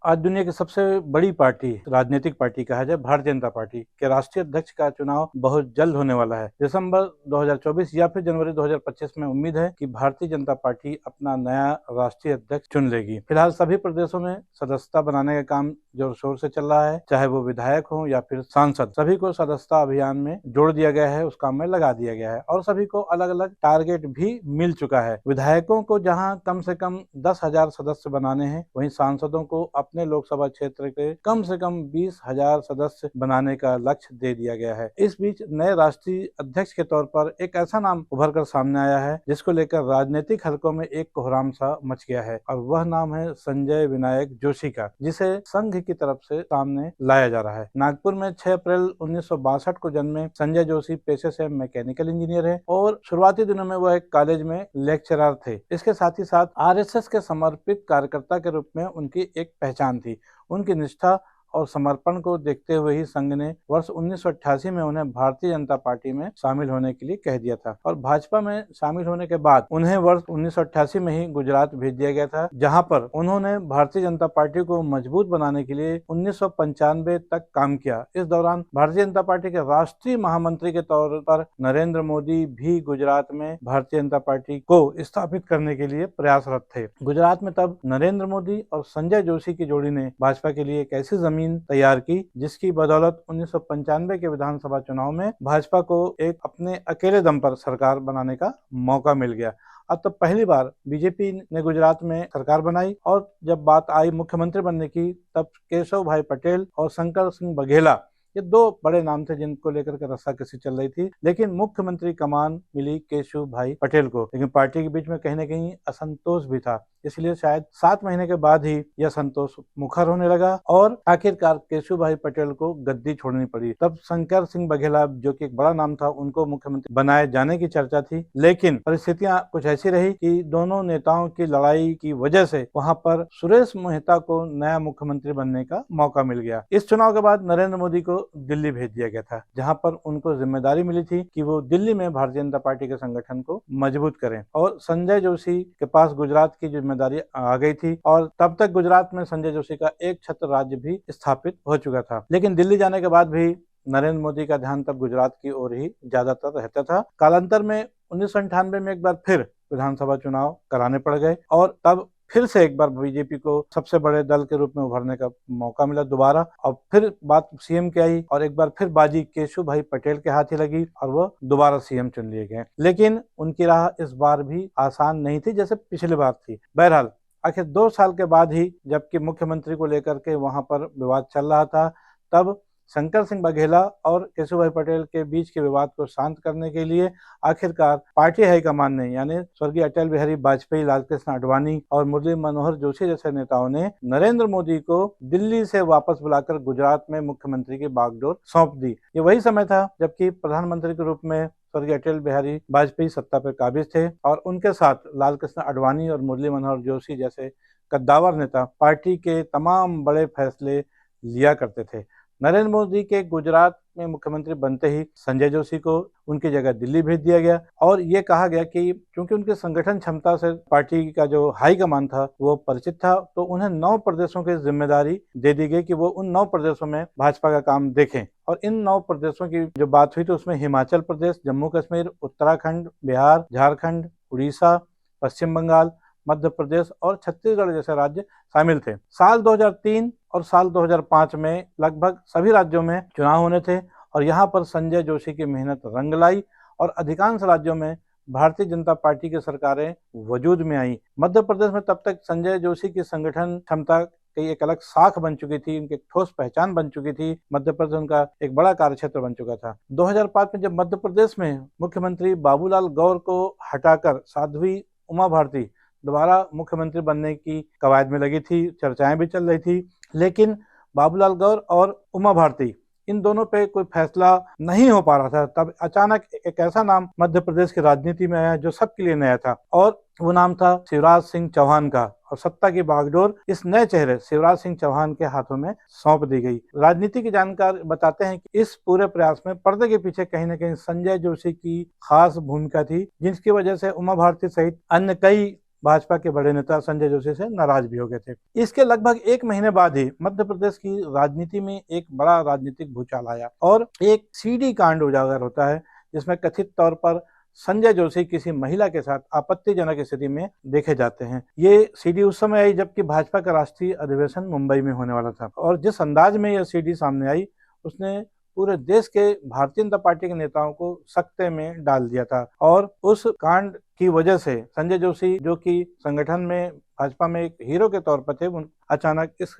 आज दुनिया की सबसे बड़ी पार्टी, राजनीतिक पार्टी कहा जाए, भारतीय जनता पार्टी के राष्ट्रीय अध्यक्ष का चुनाव बहुत जल्द होने वाला है। दिसंबर 2024 या फिर जनवरी 2025 में उम्मीद है कि भारतीय जनता पार्टी अपना नया राष्ट्रीय अध्यक्ष चुन लेगी। फिलहाल सभी प्रदेशों में सदस्यता बनाने का काम जोर शोर से चल रहा है, चाहे वो विधायक हो या फिर सांसद, सभी को सदस्यता अभियान में जोड़ दिया गया है, उस काम में लगा दिया गया है और सभी को अलग अलग टारगेट भी मिल चुका है। विधायकों को जहां कम से कम 10,000 सदस्य बनाने हैं, वहीं सांसदों को अपने लोकसभा क्षेत्र के कम से कम 20,000 सदस्य बनाने का लक्ष्य दे दिया गया है। इस बीच नए राष्ट्रीय अध्यक्ष के तौर पर एक ऐसा नाम उभर कर सामने आया है जिसको लेकर राजनीतिक हलकों में एक कोहराम सा मच गया है और वह नाम है संजय विनायक जोशी का, जिसे संघ की तरफ से सामने लाया जा रहा है। नागपुर में 6 अप्रैल 1962 को जन्मे संजय जोशी पेशे से मैकेनिकल इंजीनियर है और शुरुआती दिनों में वह एक कॉलेज में लेक्चरर थे। इसके साथ ही साथ आरएसएस के समर्पित कार्यकर्ता के रूप में उनकी एक पहचान थी। उनकी निष्ठा और समर्पण को देखते हुए ही संघ ने वर्ष 1988 में उन्हें भारतीय जनता पार्टी में शामिल होने के लिए कह दिया था और भाजपा में शामिल होने के बाद उन्हें वर्ष 1988 में ही गुजरात भेज दिया गया था, जहां पर उन्होंने भारतीय जनता पार्टी को मजबूत बनाने के लिए 1995 तक काम किया। इस दौरान भारतीय जनता पार्टी के राष्ट्रीय महामंत्री के तौर पर नरेंद्र मोदी भी गुजरात में भारतीय जनता पार्टी को स्थापित करने के लिए प्रयासरत थे। गुजरात में तब नरेंद्र मोदी और संजय जोशी की जोड़ी ने भाजपा के लिए एक ऐसी जमीन तैयार की जिसकी बदौलत 1995 के विधानसभा चुनाव में भाजपा को एक अपने अकेले दम पर सरकार बनाने का मौका मिल गया। अब तब पहली बार बीजेपी ने गुजरात में सरकार बनाई और जब बात आई मुख्यमंत्री बनने की, तब केशव भाई पटेल और शंकर सिंह बघेला, ये दो बड़े नाम थे जिनको लेकर के रस्साकसी चल रही थी, लेकिन मुख्यमंत्री कमान मिली केशव भाई पटेल को। लेकिन पार्टी के बीच में कहीं न कहीं असंतोष भी था, इसलिए शायद 7 महीने के बाद ही यह संतोष मुखर होने लगा और आखिरकार केशव भाई पटेल को गद्दी छोड़नी पड़ी। तब शंकर सिंह बघेला, जो कि एक बड़ा नाम था, उनको मुख्यमंत्री बनाए जाने की चर्चा थी, लेकिन परिस्थितियां कुछ ऐसी रही कि दोनों नेताओं की लड़ाई की वजह से वहां पर सुरेश मेहता को नया मुख्यमंत्री बनने का मौका मिल गया। इस चुनाव के बाद नरेंद्र मोदी को दिल्ली भेज दिया गया था, जहां पर उनको जिम्मेदारी मिली थी कि वो दिल्ली में भारतीय जनता पार्टी के संगठन को मजबूत करें और संजय जोशी के पास गुजरात की जिम्मेदारी आ गई थी और तब तक गुजरात में संजय जोशी का एक छत्र राज्य भी स्थापित हो चुका था। लेकिन दिल्ली जाने के बाद भी नरेंद्र मोदी का ध्यान तब गुजरात की ओर ही ज्यादातर रहता था। कालांतर में 1998 में एक बार फिर विधानसभा चुनाव कराने पड़ गए और तब फिर से एक बार बीजेपी को सबसे बड़े दल के रूप में उभरने का मौका मिला दोबारा, और फिर बात सीएम की आई और एक बार फिर बाजी केशव भाई पटेल के हाथ ही लगी और वो दोबारा सीएम चुन लिए गए। लेकिन उनकी राह इस बार भी आसान नहीं थी जैसे पिछली बार थी। बहरहाल आखिर 2 साल के बाद ही, जबकि मुख्यमंत्री को लेकर के वहां पर विवाद चल रहा था, तब शंकर सिंह बघेला और केशव भाई पटेल के बीच के विवाद को शांत करने के लिए आखिरकार पार्टी हाईकमान ने, यानी स्वर्गीय अटल बिहारी वाजपेयी, लालकृष्ण आडवाणी और मुरली मनोहर जोशी जैसे नेताओं ने नरेंद्र मोदी को दिल्ली से वापस बुलाकर गुजरात में मुख्यमंत्री की बागडोर सौंप दी। ये वही समय था जबकि प्रधानमंत्री के रूप में स्वर्गीय अटल बिहारी वाजपेयी सत्ता पर काबिज थे और उनके साथ लालकृष्ण आडवाणी और मुरली मनोहर जोशी जैसे कद्दावर नेता पार्टी के तमाम बड़े फैसले लिया करते थे। नरेंद्र मोदी के गुजरात में मुख्यमंत्री बनते ही संजय जोशी को उनकी जगह दिल्ली भेज दिया गया और ये कहा गया कि क्योंकि उनके संगठन क्षमता से पार्टी का जो हाईकमान था वो परिचित था, तो उन्हें 9 प्रदेशों की जिम्मेदारी दे दी गई कि वो उन 9 प्रदेशों में भाजपा का काम देखें। और इन 9 प्रदेशों की जो बात हुई तो उसमें हिमाचल प्रदेश, जम्मू कश्मीर, उत्तराखंड, बिहार, झारखंड, उड़ीसा, पश्चिम बंगाल, मध्य प्रदेश और छत्तीसगढ़ जैसे राज्य शामिल थे। साल 2003 और साल 2005 में लगभग सभी राज्यों में चुनाव होने थे और यहाँ पर संजय जोशी की मेहनत रंग लाई और अधिकांश राज्यों में भारतीय जनता पार्टी की सरकारें वजूद में आई। मध्य प्रदेश में तब तक संजय जोशी की संगठन क्षमता की एक अलग साख बन चुकी थी, उनकी ठोस पहचान बन चुकी थी। मध्य प्रदेश उनका एक बड़ा कार्यक्षेत्र बन चुका था। 2005 में जब मध्य प्रदेश में मुख्यमंत्री बाबूलाल गौर को हटाकर साध्वी उमा भारती दोबारा मुख्यमंत्री बनने की कवायद में लगी थी, चर्चाएं भी चल रही थी, लेकिन बाबूलाल गौर और उमा भारती इन दोनों पे कोई फैसला नहीं हो पा रहा था। तब अचानक एक ऐसा नाम मध्य प्रदेश की राजनीति में आया जो सबके लिए नया था और वो नाम था शिवराज सिंह चौहान का और सत्ता की बागडोर इस नए चेहरे शिवराज सिंह चौहान के हाथों में सौंप दी गई। राजनीति के जानकार बताते हैं कि इस पूरे प्रयास में पर्दे के पीछे कहीं न कहीं संजय जोशी की खास भूमिका थी, जिसकी वजह से उमा भारती सहित अन्य कई भाजपा के बड़े नेता संजय जोशी से नाराज भी हो गए थे। इसके लगभग एक महीने बाद ही मध्य प्रदेश की राजनीति में एक बड़ा राजनीतिक भूचाल आया और एक सीडी कांड उजागर होता है, जिसमें कथित तौर पर संजय जोशी किसी महिला के साथ आपत्तिजनक स्थिति में देखे जाते हैं। ये सीडी उस समय आई जबकि भाजपा का राष्ट्रीय अधिवेशन मुंबई में होने वाला था और जिस अंदाज में यह सीडी सामने आई उसने पूरे देश के भारतीय जनता पार्टी के नेताओं को सकते में डाल दिया था और उस कांड की वजह से संजय जोशी, जो कि संगठन में भाजपा में एक हीरो के तौर पर थे, अचानक इस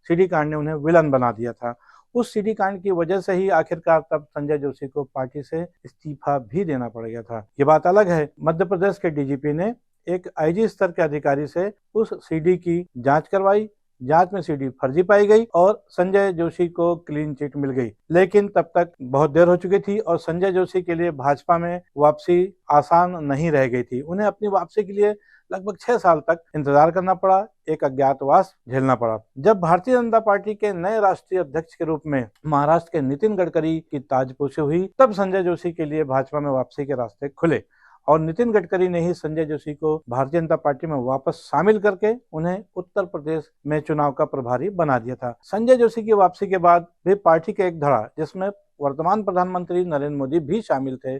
सीडी कांड ने उन्हें विलन बना दिया था। उस सीडी कांड की वजह से ही आखिरकार तब संजय जोशी को पार्टी से इस्तीफा भी देना पड़ गया था। ये बात अलग है, मध्य प्रदेश के डीजीपी ने एक आईजी स्तर के अधिकारी से उस सीडी की जांच करवाई। जांच में सीडी फर्जी पाई गई और संजय जोशी को क्लीन चिट मिल गई, लेकिन तब तक बहुत देर हो चुकी थी और संजय जोशी के लिए भाजपा में वापसी आसान नहीं रह गई थी। उन्हें अपनी वापसी के लिए लगभग 6 साल तक इंतजार करना पड़ा, एक अज्ञातवास झेलना पड़ा। जब भारतीय जनता पार्टी के नए राष्ट्रीय अध्यक्ष के रूप में महाराष्ट्र के नितिन गडकरी की ताजपोशी हुई, तब संजय जोशी के लिए भाजपा में वापसी के रास्ते खुले और नितिन गडकरी ने ही संजय जोशी को भारतीय जनता पार्टी में वापस शामिल करके उन्हें उत्तर प्रदेश में चुनाव का प्रभारी बना दिया था। संजय जोशी की वापसी के बाद भी पार्टी का एक धड़ा, जिसमें वर्तमान प्रधानमंत्री नरेंद्र मोदी भी शामिल थे,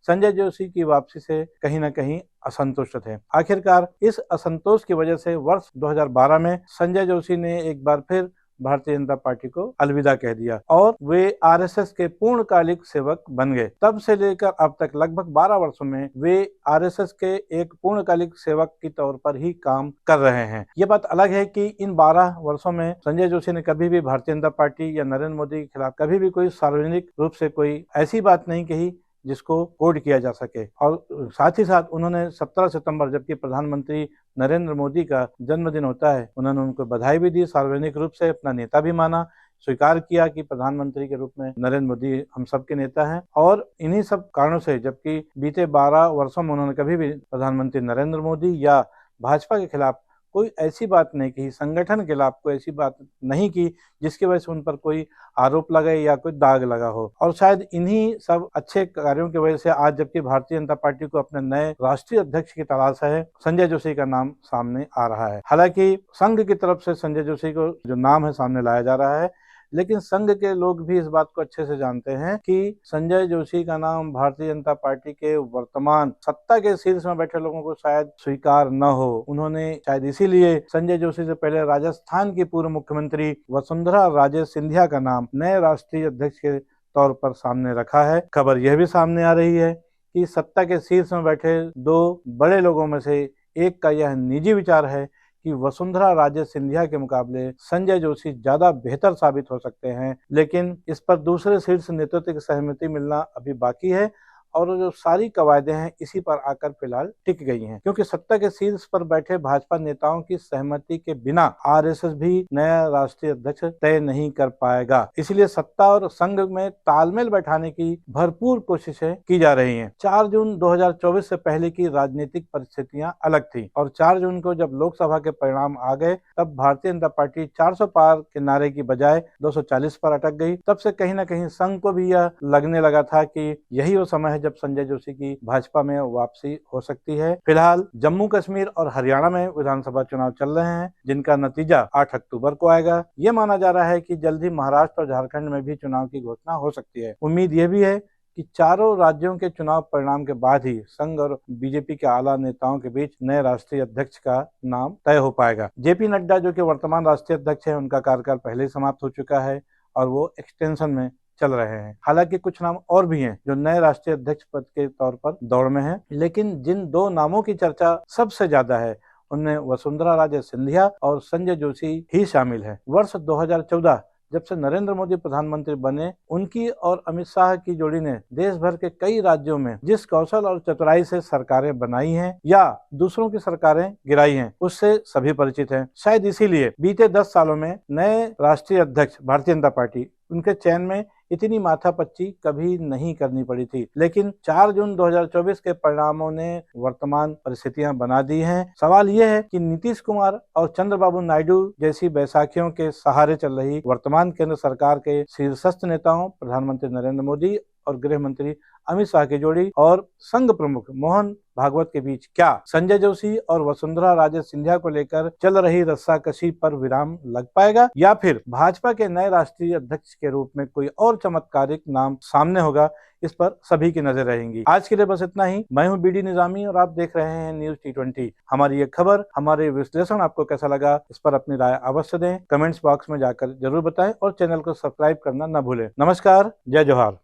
संजय जोशी की वापसी से कहीं न कहीं असंतुष्ट थे। आखिरकार इस असंतोष की वजह से वर्ष 2012 में संजय जोशी ने एक बार फिर भारतीय जनता पार्टी को अलविदा कह दिया और वे आरएसएस के पूर्णकालिक सेवक बन गए। तब से लेकर अब तक लगभग 12 वर्षों में वे आरएसएस के एक पूर्णकालिक सेवक के तौर पर ही काम कर रहे हैं। ये बात अलग है कि इन 12 वर्षों में संजय जोशी ने कभी भी भारतीय जनता पार्टी या नरेंद्र मोदी के खिलाफ कभी भी कोई सार्वजनिक रूप से कोई ऐसी बात नहीं कही जिसको कोड किया जा सके और साथ ही साथ उन्होंने 17 सितंबर, जबकि प्रधानमंत्री नरेंद्र मोदी का जन्मदिन होता है, उन्होंने उनको बधाई भी दी, सार्वजनिक रूप से अपना नेता भी माना, स्वीकार किया कि प्रधानमंत्री के रूप में नरेंद्र मोदी हम सबके नेता हैं। और इन्हीं सब कारणों से जबकि बीते 12 वर्षों में उन्होंने कभी भी प्रधानमंत्री नरेंद्र मोदी या भाजपा के खिलाफ कोई ऐसी बात नहीं की, संगठन के खिलाफ कोई ऐसी बात नहीं की जिसकी वजह से उन पर कोई आरोप लगे या कोई दाग लगा हो। और शायद इन्हीं सब अच्छे कार्यों की वजह से आज जबकि भारतीय जनता पार्टी को अपने नए राष्ट्रीय अध्यक्ष की तलाश है, संजय जोशी का नाम सामने आ रहा है। हालांकि संघ की तरफ से संजय जोशी को जो नाम है सामने लाया जा रहा है, लेकिन संघ के लोग भी इस बात को अच्छे से जानते हैं कि संजय जोशी का नाम भारतीय जनता पार्टी के वर्तमान सत्ता के शीर्ष में बैठे लोगों को शायद स्वीकार न हो। उन्होंने शायद इसीलिए संजय जोशी से पहले राजस्थान की पूर्व मुख्यमंत्री वसुंधरा राजे सिंधिया का नाम नए राष्ट्रीय अध्यक्ष के तौर पर सामने रखा है। खबर यह भी सामने आ रही है कि सत्ता के शीर्ष में बैठे 2 बड़े लोगों में से एक का यह निजी विचार है कि वसुंधरा राजे सिंधिया के मुकाबले संजय जोशी ज्यादा बेहतर साबित हो सकते हैं, लेकिन इस पर दूसरे शीर्ष नेतृत्व की सहमति मिलना अभी बाकी है और जो सारी कवायदें हैं इसी पर आकर फिलहाल टिक गई हैं, क्योंकि सत्ता के शीर्ष पर बैठे भाजपा नेताओं की सहमति के बिना आरएसएस भी नया राष्ट्रीय अध्यक्ष तय नहीं कर पाएगा। इसलिए सत्ता और संघ में तालमेल बैठाने की भरपूर कोशिशें की जा रही हैं। 4 जून 2024 से पहले की राजनीतिक परिस्थितियां अलग थी और 4 जून को जब लोकसभा के परिणाम आ गए तब भारतीय जनता पार्टी 400 पार के नारे की बजाय 240 पर अटक गई। तब से कहीं न कहीं संघ को भी यह लगने लगा था कि यही वो समय है जब संजय जोशी की भाजपा में वापसी हो सकती है। फिलहाल जम्मू कश्मीर और हरियाणा में विधानसभा चुनाव चल रहे हैं, जिनका नतीजा 8 अक्टूबर को आएगा। ये माना जा रहा है कि जल्द ही महाराष्ट्र और झारखंड में भी चुनाव की घोषणा हो सकती है। उम्मीद यह भी है कि चारों राज्यों के चुनाव परिणाम के बाद ही संघ और बीजेपी के आला नेताओं के बीच नए राष्ट्रीय अध्यक्ष का नाम तय हो पाएगा। जेपी नड्डा, जो कि वर्तमान राष्ट्रीय अध्यक्ष है, उनका कार्यकाल पहले ही समाप्त हो चुका है और वो एक्सटेंशन में चल रहे हैं। हालांकि कुछ नाम और भी हैं जो नए राष्ट्रीय अध्यक्ष पद के तौर पर दौड़ में हैं, लेकिन जिन 2 नामों की चर्चा सबसे ज्यादा है उनमें वसुंधरा राजे सिंधिया और संजय जोशी ही शामिल है। वर्ष 2014 जब से नरेंद्र मोदी प्रधानमंत्री बने, उनकी और अमित शाह की जोड़ी ने देश भर के कई राज्यों में जिस कौशल और चतुराई से सरकारें बनाई हैं या दूसरों की सरकारें गिराई हैं, उससे सभी परिचित हैं। शायद इसीलिए बीते 10 सालों में नए राष्ट्रीय अध्यक्ष भारतीय जनता पार्टी, उनके चयन में इतनी माथापच्ची कभी नहीं करनी पड़ी थी। लेकिन 4 जून 2024 के परिणामों ने वर्तमान परिस्थितियां बना दी हैं। सवाल यह है कि नीतीश कुमार और चंद्रबाबू नायडू जैसी बैसाखियों के सहारे चल रही वर्तमान केंद्र सरकार के शीर्षस्थ नेताओं प्रधानमंत्री नरेंद्र मोदी और गृह मंत्री अमित शाह की जोड़ी और संघ प्रमुख मोहन भागवत के बीच क्या संजय जोशी और वसुंधरा राजे सिंधिया को लेकर चल रही रस्साकशी पर विराम लग पाएगा, या फिर भाजपा के नए राष्ट्रीय अध्यक्ष के रूप में कोई और चमत्कारिक नाम सामने होगा? इस पर सभी की नजर रहेंगी। आज के लिए बस इतना ही। मैं हूं बीडी निजामी और आप देख रहे हैं न्यूज T20। हमारी ये खबर, हमारे विश्लेषण आपको कैसा लगा, इस पर अपनी राय अवश्य दें। कमेंट्स बॉक्स में जाकर जरूर बताएं और चैनल को सब्सक्राइब करना न भूलें। नमस्कार, जय जोहार।